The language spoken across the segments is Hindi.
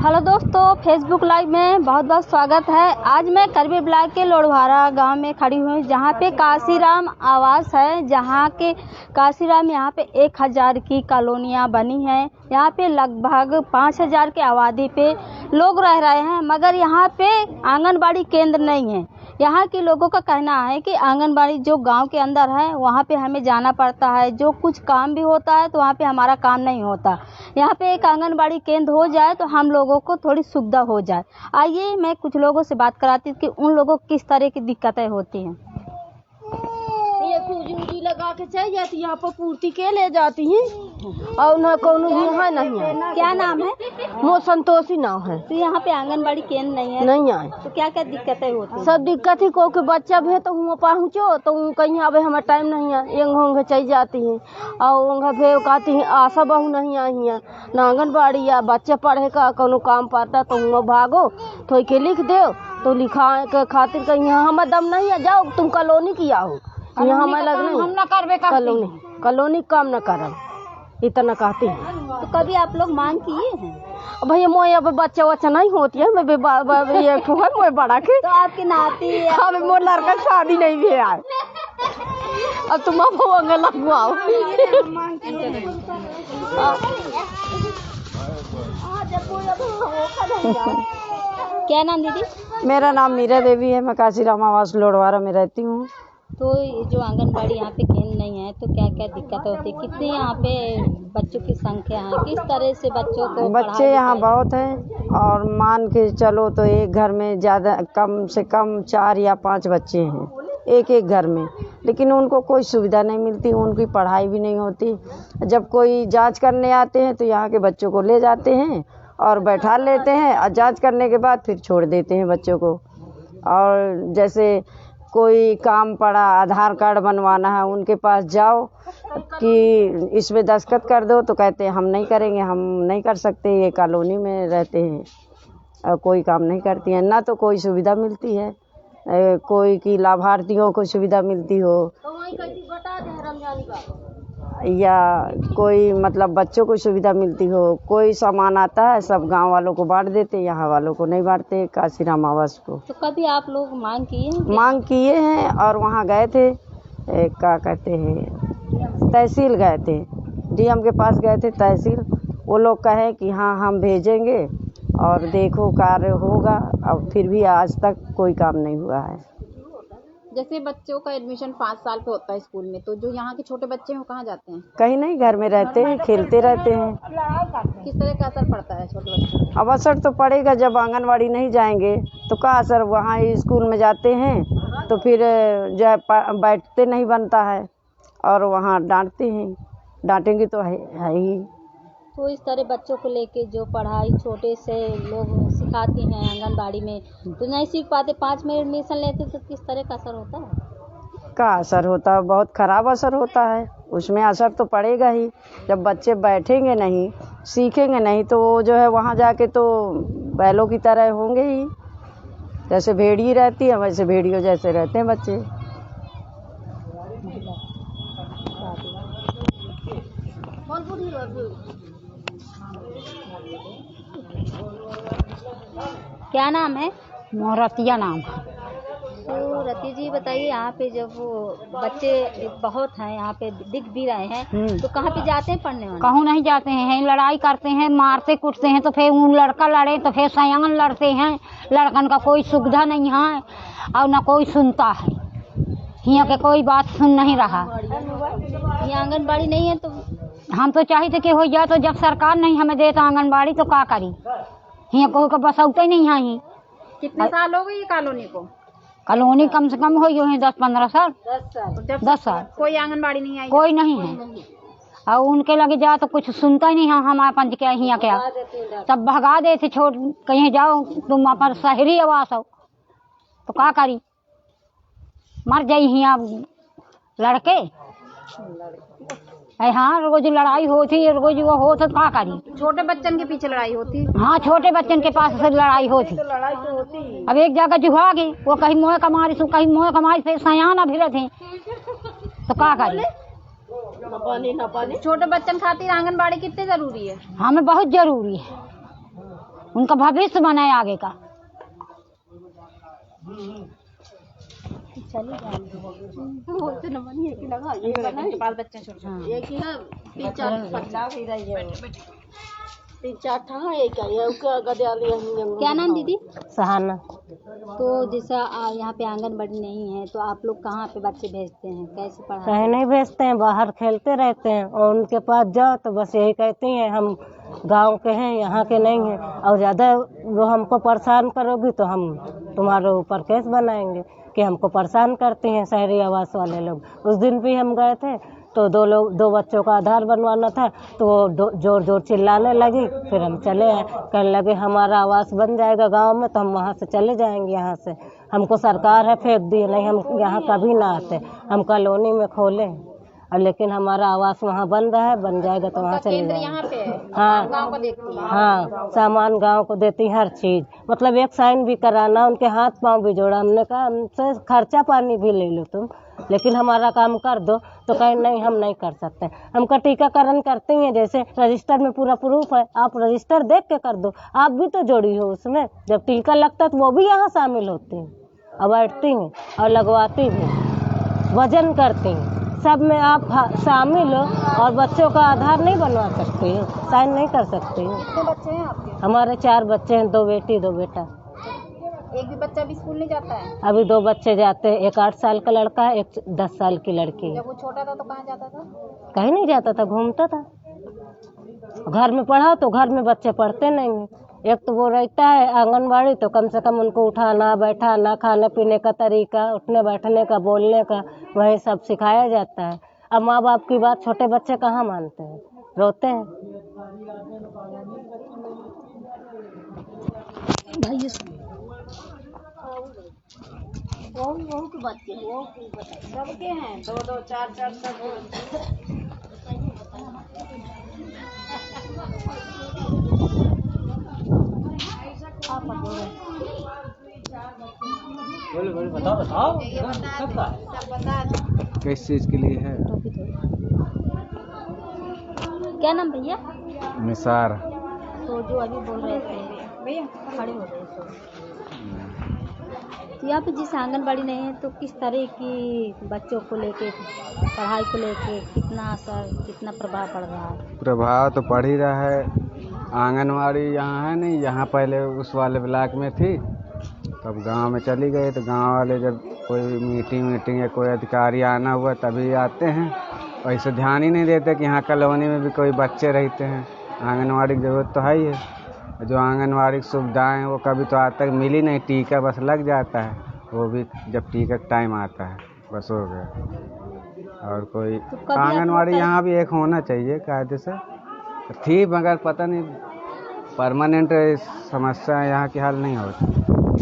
हेलो दोस्तों, फेसबुक लाइव में बहुत बहुत स्वागत है। आज मैं करबी ब्लॉक के लोढ़वारा गांव में खड़ी हुई, जहां पे काशीराम आवास है। जहां के काशीराम यहाँ पे 1000 की कॉलोनियाँ बनी हैं। यहाँ पे लगभग 5000 के आबादी पे लोग रह रहे हैं, मगर यहाँ पे आंगनबाड़ी केंद्र नहीं है। यहाँ के लोगों का कहना है कि आंगनबाड़ी जो गांव के अंदर है वहाँ पे हमें जाना पड़ता है, जो कुछ काम भी होता है तो वहाँ पे हमारा काम नहीं होता। यहाँ पे एक आंगनबाड़ी केंद्र हो जाए तो हम लोगों को थोड़ी सुविधा हो जाए। आइए मैं कुछ लोगों से बात कराती हूँ कि उन लोगों को किस तरह की दिक्कतें होती हैं। ये पूजी लगा के चाहिए जाती, यहाँ पर पूर्ति के ले जाती हैं और न कोनो भी है नहीं है। क्या नाम है? मोर संतोषी नाम है। तो यहाँ पे आंगनबाड़ी केंद्र नहीं है, नहीं आए तो क्या क्या दिक्कतें होती हैं? सब दिक्कत ही को के बच्चा भी तो हुआ पहुँचो तो कहीं आवे हमारा टाइम नहीं है। एंग चाहिए जाती हैं और वहाँ पे कहती हैं आशा बहू नहीं आई है न आंगनबाड़ी या बच्चे पढ़े का कोनो काम पड़ता तो हुआ भागो तो के लिख दो तो लिखा के खातिर कहीं हमारा दम नहीं है, जाओ तुम कॉलोनी की आओ यहाँ हमें लग नहीं हम न करबे कॉलोनी काम न करब इतना कहती है। तो कभी आप लोग मांग किए हैं? भैया मोए अब बच्चा नहीं होती है, मैं ये मोए बड़ा के तो आपकी नाती हमें मोर लड़का शादी नहीं भी है। अब तुम अब लगवाओ। क्या नाम दीदी? मेरा नाम मीरा देवी है, मैं काशीराम आवास लोढ़वारा में रहती हूँ। तो जो आंगनबाड़ी यहाँ पे केंद्र नहीं है तो क्या क्या दिक्कत होती है? कितने यहाँ पे बच्चों की संख्या है? किस तरह से बच्चों को बच्चे यहाँ बहुत हैं और मान के चलो तो एक घर में ज़्यादा कम से कम 4 या 5 बच्चे हैं एक घर में, लेकिन उनको कोई सुविधा नहीं मिलती, उनकी पढ़ाई भी नहीं होती। जब कोई जांच करने आते हैं तो यहाँ के बच्चों को ले जाते हैं और बैठा लेते हैं और जांच करने के बाद फिर छोड़ देते हैं बच्चों को। और जैसे कोई काम पड़ा, आधार कार्ड बनवाना है, उनके पास जाओ कि इसमें दस्तखत कर दो तो कहते हैं हम नहीं करेंगे, हम नहीं कर सकते, ये कॉलोनी में रहते हैं और कोई काम नहीं करती है। ना तो कोई सुविधा मिलती है, कोई की लाभार्थियों को सुविधा मिलती हो या कोई मतलब बच्चों को सुविधा मिलती हो। कोई सामान आता है सब गांव वालों को बांट देते, यहाँ वालों को नहीं बांटते काशीराम आवास को। तो कभी आप लोग मांग किए हैं? मांग किए हैं और वहाँ गए थे, क्या कहते हैं, तहसील गए थे, डीएम के पास गए थे तहसील। वो लोग कहे कि हाँ हम भेजेंगे और देखो कार्य होगा, अब फिर भी आज तक कोई काम नहीं हुआ है। जैसे बच्चों का एडमिशन 5 साल पे होता है स्कूल में, तो जो यहाँ के छोटे बच्चे हैं वो कहाँ जाते हैं? कहीं नहीं, घर में रहते हैं, खेलते रहते हैं। किस तरह का असर पड़ता है छोटे बच्चों? अब असर तो पड़ेगा, जब आंगनवाड़ी नहीं जाएंगे तो क्या असर। वहाँ स्कूल में जाते हैं तो फिर जो बैठते नहीं बनता है और वहाँ डांटते हैं, डांटेंगे तो है ही। तो इस तरह बच्चों को लेके जो पढ़ाई छोटे से लोग सिखाती हैं आंगनबाड़ी में तो नहीं सीख पाते, 5 में एडमिशन लेते तो किस तरह का असर होता है? का असर होता है, बहुत ख़राब असर होता है। उसमें असर तो पड़ेगा ही। जब बच्चे बैठेंगे नहीं, सीखेंगे नहीं तो वो जो है वहाँ जाके तो बैलों की तरह होंगे ही। जैसे भेड़ी रहती है वैसे भेड़ियों जैसे रहते हैं बच्चे। क्या नाम है? मोरतिया नाम है। तो रति जी बताइए, यहाँ पे जब वो बच्चे बहुत हैं, यहाँ पे दिख भी रहे हैं, तो कहाँ पे जाते हैं पढ़ने वाले? कहूँ नहीं जाते हैं, लड़ाई करते हैं, मारते कुटते हैं, तो फिर उन लड़का लड़े तो फिर सयान लड़ते हैं। लड़कन का कोई सुविधा नहीं है और न कोई सुनता है, यहाँ के कोई बात सुन नहीं रहा। ये आंगनबाड़ी नहीं है तो हम तो चाहते कि हो जाए, तो जब सरकार नहीं हमें देता आंगनबाड़ी तो का करी, यहाँ कोई को बसौते नहीं यहाँ। कितने साल हो गए ये कॉलोनी को? कॉलोनी कम से कम हो गई 10-15 साल। 10 साल कोई आंगनबाड़ी नहीं आई? कोई नहीं है। और उनके लगे जाओ तो कुछ सुनता ही नहीं है। हमारे पंच के यहाँ क्या सब भगा देते, छोड़ कहीं जाओ तुम अपन शहरी आवास हो तो का करी, मर जाई यहाँ लड़के। हाँ रोज लड़ाई होती, रोज वो हो तो का करी। छोटे बच्चन के पीछे लड़ाई होती? हाँ छोटे बच्चन के पास से लड़ाई होती। अब एक जगह जुहा गई, वो कहीं मोह कमारी सु कहीं मोह कमारी, फिर सयाना भी रहते तो का करी। न पानी। छोटे बच्चन खातिर आंगनबाड़ी कितनी जरूरी है? हमें बहुत जरूरी है, उनका भविष्य बनाए आगे का। क्या नाम दीदी? सहाना। तो जैसा यहाँ पे आंगनबाड़ी नहीं है तो आप लोग कहाँ पे बच्चे भेजते हैं, कैसे पढ़ाते कहीं नहीं भेजते हैं, बाहर खेलते रहते हैं। और उनके पास जाओ तो बस यही कहती हैं हम गांव के हैं, यहाँ के नहीं हैं, और ज़्यादा वो हमको परेशान करोगी तो हम तुम्हारे ऊपर केस बनाएंगे कि हमको परेशान करती हैं शहरी आवास वाले लोग। उस दिन भी हम गए थे तो दो बच्चों का आधार बनवाना था तो वो जोर जोर चिल्लाने लगी। फिर हम चले आए, कहने लगे हमारा आवास बन जाएगा गांव में तो हम वहाँ से चले जाएंगे। यहाँ से हमको सरकार है फेंक दी, नहीं हम यहाँ कभी ना आते, हम कॉलोनी में खोले और लेकिन हमारा आवास वहाँ बन रहा है, बन जाएगा तो वहाँ चले जाएंगे। हाँ सामान गांव को देती, हर चीज़, मतलब एक साइन भी कराना, उनके हाथ पांव भी जोड़ा। हमने कहा हमसे खर्चा पानी भी ले लो तुम, लेकिन हमारा काम कर दो। तो कहीं नहीं हम नहीं कर सकते। हमका टीकाकरण करती हैं, जैसे रजिस्टर में पूरा प्रूफ है, आप रजिस्टर देख के कर दो, आप भी तो जोड़ी हो उसमें। जब टीका लगता है तो वो भी यहाँ शामिल होती हैं और बैठती हैं और लगवाती भी, वजन करती हैं, सब में आप शामिल हो। और बच्चों का आधार नहीं बनवा सकती हो, साइन नहीं कर सकती हो। कितने बच्चे हैं आपके? हमारे 4 बच्चे हैं, 2 बेटी 2 बेटा। एक भी बच्चा भी स्कूल नहीं जाता है? अभी 2 बच्चे जाते हैं, एक 8 साल का लड़का है, एक 10 साल की लड़की है। जब वो छोटा था तो कहाँ जाता था? कहीं नहीं जाता था, घूमता था। घर में पढ़ा तो घर में बच्चे पढ़ते नहीं हैं। एक तो वो रहता है आंगनबाड़ी, तो कम से कम उनको उठाना बैठाना, खाने पीने का तरीका, उठने बैठने का, बोलने का, वही सब सिखाया जाता है। अब माँ बाप की बात छोटे बच्चे कहाँ मानते हैं, रोते हैं। वो के बच्चे वो सबके हैं, 2-2 4-4 सब। बताओ किस चीज़ के लिए है? क्या नाम भैया? निसार। तो जो अभी बोल रहे थे भैया, खड़े हो गए तो यहाँ पे जिस आंगनबाड़ी नहीं है तो किस तरह की बच्चों को लेके, पढ़ाई को लेके कितना असर, कितना प्रभाव पड़ रहा है? प्रभाव तो पड़ ही रहा है। आंगनबाड़ी यहाँ है नहीं, यहाँ पहले उस वाले ब्लॉक में थी, तब गांव में चली गई। तो गांव वाले जब कोई मीटिंग या कोई अधिकारी आना हुआ तभी आते हैं, वैसे ध्यान ही नहीं देते कि यहाँ कॉलोनी में भी कोई बच्चे रहते हैं। आंगनबाड़ी की ज़रूरत तो है ही है, जो आंगनबाड़ी की सुविधाएँ हैं वो कभी तो आज तक मिली नहीं। टीका बस लग जाता है, वो भी जब टीका का टाइम आता है बस हो गया। और कोई तो आंगनबाड़ी यहाँ भी एक होना चाहिए कायदे से थी, मगर पता नहीं परमानेंट समस्या यहाँ की हल नहीं होती।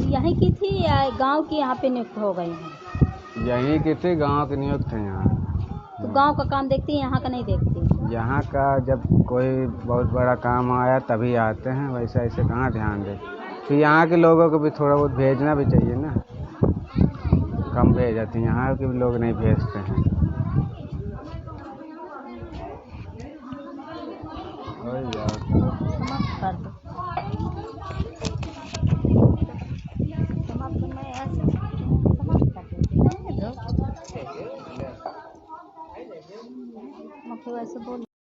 यहीं की थी या गांव की यहाँ पे नियुक्त हो गई हैं? यहीं की थी, गांव की नियुक्त है यहाँ। तो गांव का काम देखती हैं, यहाँ का नहीं देखती? यहाँ का जब कोई बहुत बड़ा काम आया तभी आते हैं, वैसे ऐसे कहाँ ध्यान दे। फिर यहाँ के लोगों को भी थोड़ा बहुत भेजना भी चाहिए ना, कम भेज जाती हैं, यहाँ के भी लोग नहीं भेजते हैं। वैसे बोल